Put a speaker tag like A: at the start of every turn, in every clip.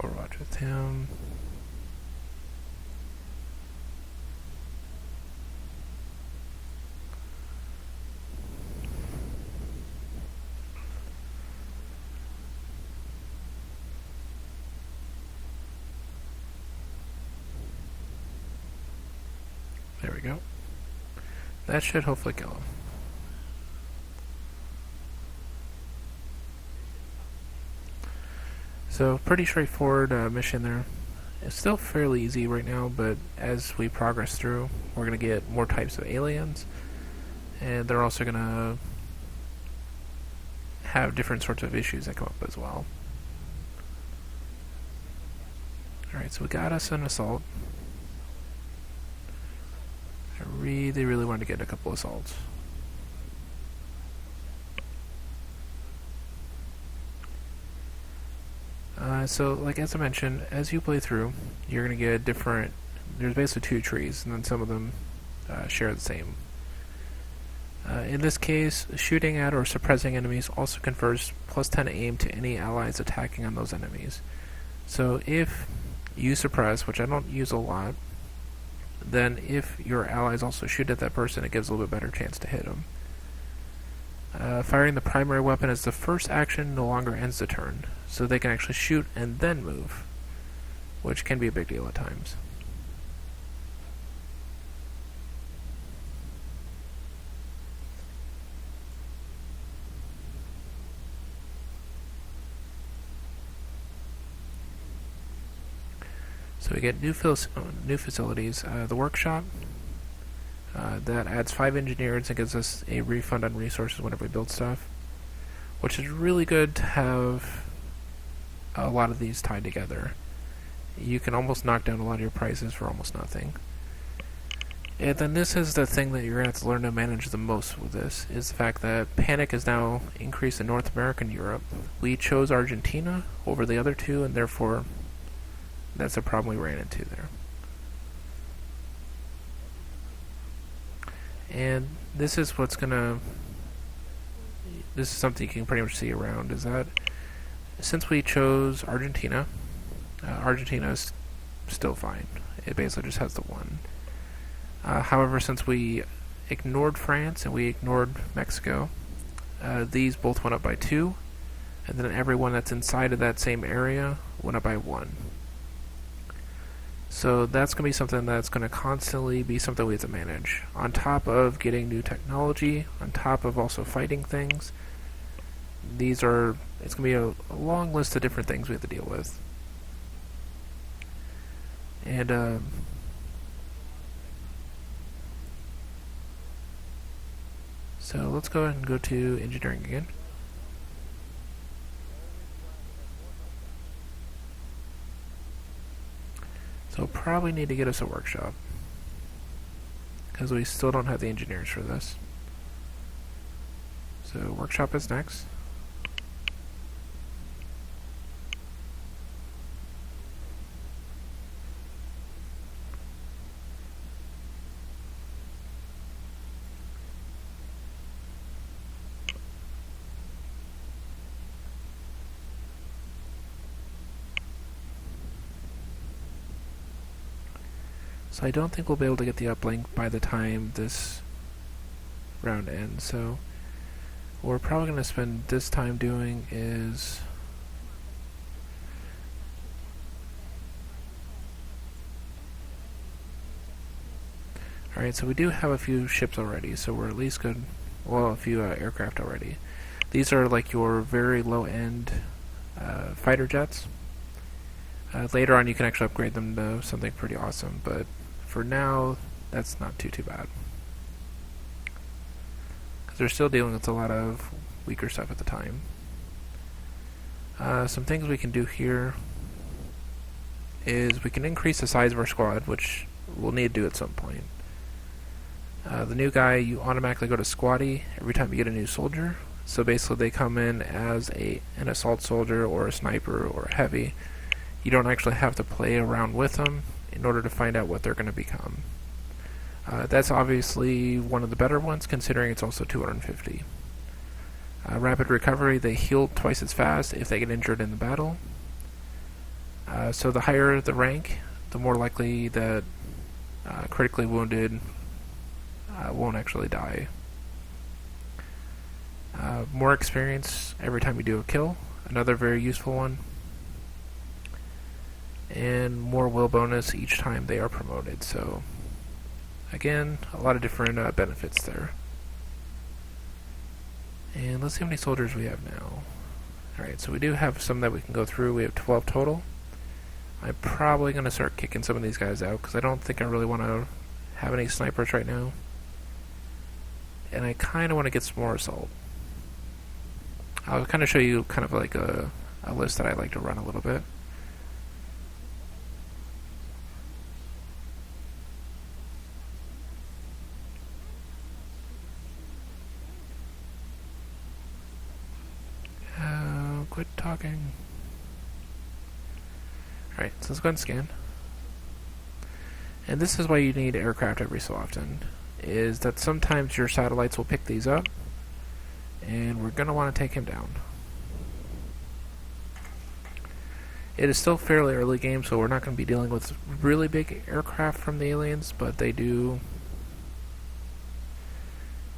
A: Overwatch with him. There we go. That should hopefully kill him. So pretty straightforward mission there. It's still fairly easy right now, but as we progress through, we're going to get more types of aliens, and they're also going to have different sorts of issues that come up as well. Alright, so we got us an assault. I really wanted to get a couple assaults. So, like as I mentioned, as you play through, you're going to get different... There's basically two trees, and then some of them share the same. In this case, shooting at or suppressing enemies also confers plus 10 aim to any allies attacking on those enemies. So if you suppress, which I don't use a lot, then if your allies also shoot at that person, it gives a little bit better chance to hit them. Firing the primary weapon as the first action no longer ends the turn, so they can actually shoot and then move, which can be a big deal at times. So we get new facilities. The workshop, that adds 5 engineers and gives us a refund on resources whenever we build stuff, which is really good to have a lot of these tied together. You can almost knock down a lot of your prices for almost nothing. And then this is the thing that you're going to have to learn to manage the most with this, is the fact that panic is now increased in North America and Europe. We chose Argentina over the other two, and therefore that's a problem we ran into there. And this is what's gonna... This is something you can pretty much see around, is that since we chose Argentina, Argentina is still fine. It basically just has the one. However, since we ignored France and we ignored Mexico, these both went up by 2, and then everyone that's inside of that same area went up by 1. So that's going to be something that's going to constantly be something we have to manage. On top of getting new technology, on top of also fighting things, it's going to be a long list of different things we have to deal with. And so let's go ahead and go to engineering again. So we'll probably need to get us a workshop, because we still don't have the engineers for this. So workshop is next. So I don't think we'll be able to get the uplink by the time this round ends, so what we're probably going to spend this time doing is alright, so we do have a few ships already, so we're at least good, well, a few aircraft already. These are like your very low-end fighter jets. Later on you can actually upgrade them to something pretty awesome, but for now, that's not too bad. Because they're still dealing with a lot of weaker stuff at the time. Some things we can do here is we can increase the size of our squad, which we'll need to do at some point. The new guy, you automatically go to squatty every time you get a new soldier. So basically they come in as an assault soldier or a sniper or a heavy. You don't actually have to play around with them in order to find out what they're going to become. That's obviously one of the better ones, considering it's also 250. Rapid recovery, they heal twice as fast if they get injured in the battle. So the higher the rank, the more likely that critically wounded won't actually die. More experience every time you do a kill, another very useful one. And more will bonus each time they are promoted. So again, a lot of different benefits there. And let's see how many soldiers we have now. Alright, so we do have some that we can go through. We have 12 total. I'm probably going to start kicking some of these guys out because I don't think I really want to have any snipers right now. And I kind of want to get some more assault. I'll kind of show you kind of like a list that I like to run a little bit. Quit talking. Alright, so let's go ahead and scan. And this is why you need aircraft every so often, is that sometimes your satellites will pick these up, and we're going to want to take him down. It is still fairly early game, so we're not going to be dealing with really big aircraft from the aliens, but they do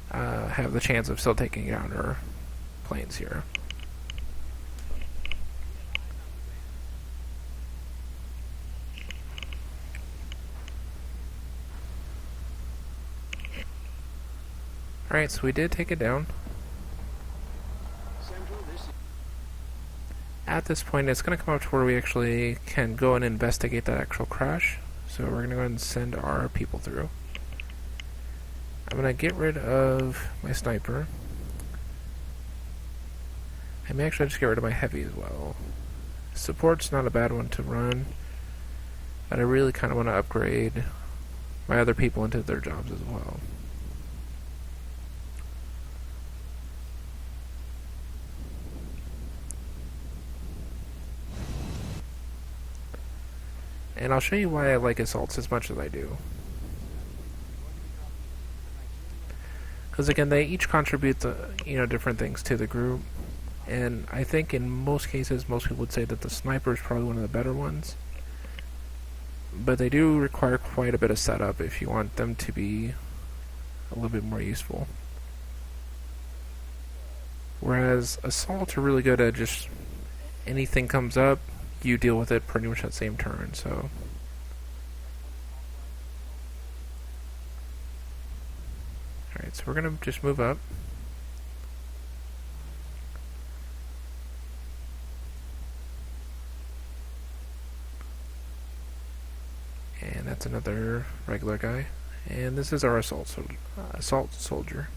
A: have the chance of still taking down our planes here. Alright, so we did take it down. At this point, it's going to come up to where we actually can go and investigate that actual crash. So we're going to go ahead and send our people through. I'm going to get rid of my sniper. I may actually just get rid of my heavy as well. Support's not a bad one to run, but I really kind of want to upgrade my other people into their jobs as well. And I'll show you why I like assaults as much as I do. Because again, they each contribute different things to the group. And I think in most cases, most people would say that the sniper is probably one of the better ones. But they do require quite a bit of setup if you want them to be a little bit more useful. Whereas assaults are really good at just anything comes up, you deal with it pretty much that same turn, so. Alright, so we're going to just move up. And that's another regular guy. And this is our assault soldier.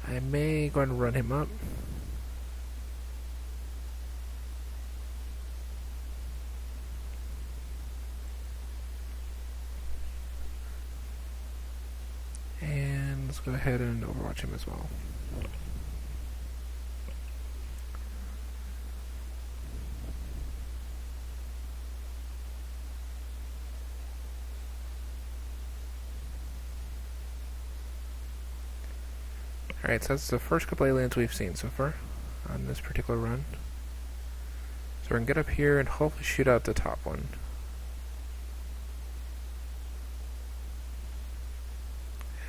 A: I may go ahead and run him up. Let's go ahead and overwatch him as well. Alright, so that's the first couple aliens we've seen so far on this particular run. So we're going to get up here and hopefully shoot out the top one.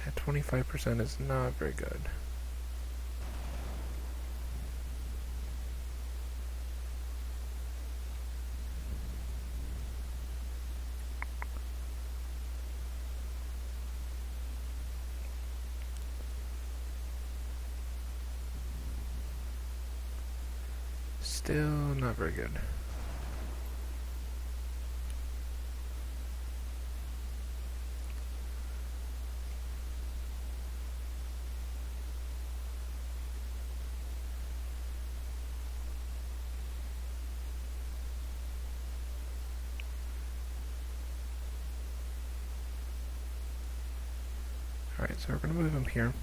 A: At 25% is not very good. Still not very good. Alright, so we're going to move him here.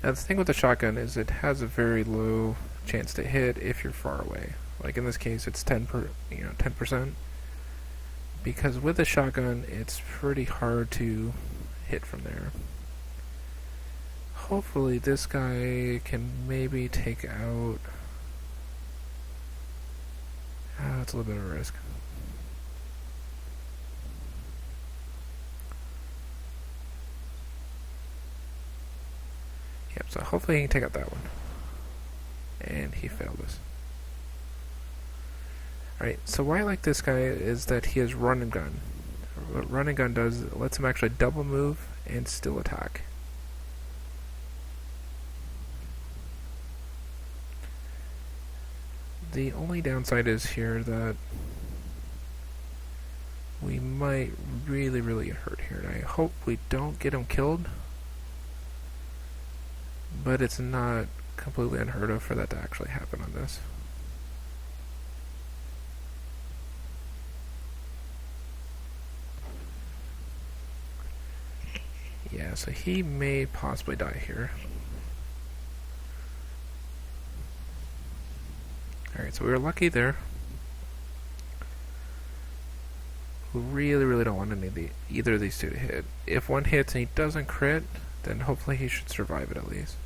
A: Now the thing with the shotgun is it has a very low chance to hit if you're far away. Like in this case it's 10%. Because with the shotgun it's pretty hard to hit from there. Hopefully this guy can maybe take out... it's a little bit of a risk. Yep, so hopefully he can take out that one. And he failed us. Alright, so why I like this guy is that he has run and gun. What run and gun does, it lets him actually double move and still attack. The only downside is here that we might really get hurt here. And I hope we don't get him killed, but it's not completely unheard of for that to actually happen on this. Yeah, so he may possibly die here. Alright, so we were lucky there. We really don't want either of these two to hit. If one hits and he doesn't crit, then hopefully he should survive it at least.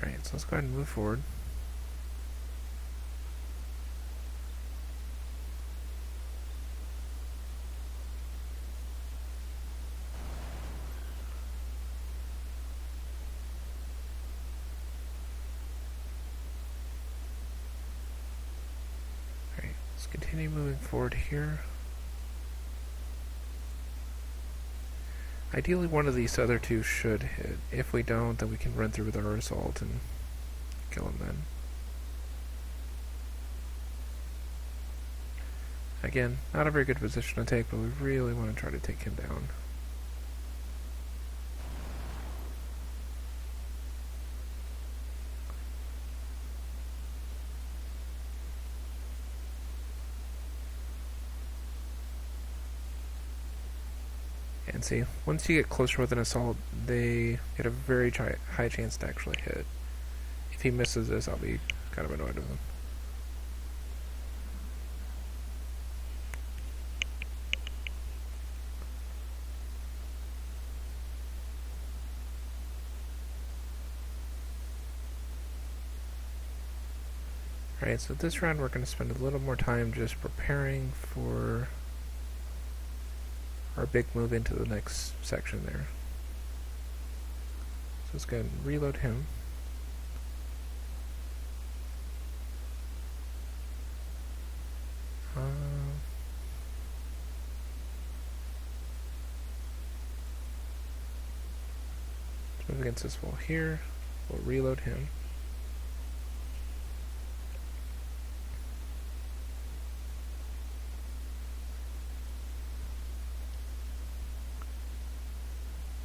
A: Alright, so let's go ahead and move forward. Alright, let's continue moving forward here. Ideally, one of these other two should hit. If we don't, then we can run through with our assault and kill him then. Again, not a very good position to take, but we really want to try to take him down. And see, once you get closer with an assault, they get a very high chance to actually hit. If he misses this, I'll be kind of annoyed with him. Alright, so this round we're going to spend a little more time just preparing for our big move into the next section there. So let's go ahead and reload him. Let's move against this wall here. We'll reload him.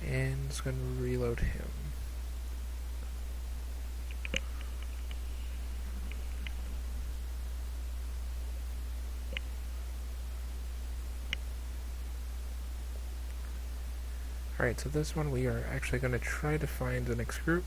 A: And just going to reload him. Alright, so this one we are actually going to try to find the next group.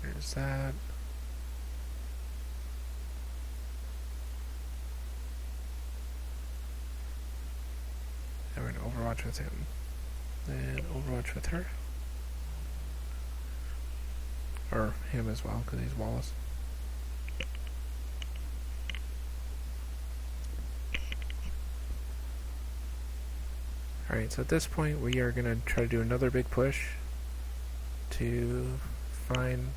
A: There's that. And we're going to Overwatch with him. Then Overwatch with her. Or him as well, because he's Wallace. Alright, so at this point we are going to try to do another big push to find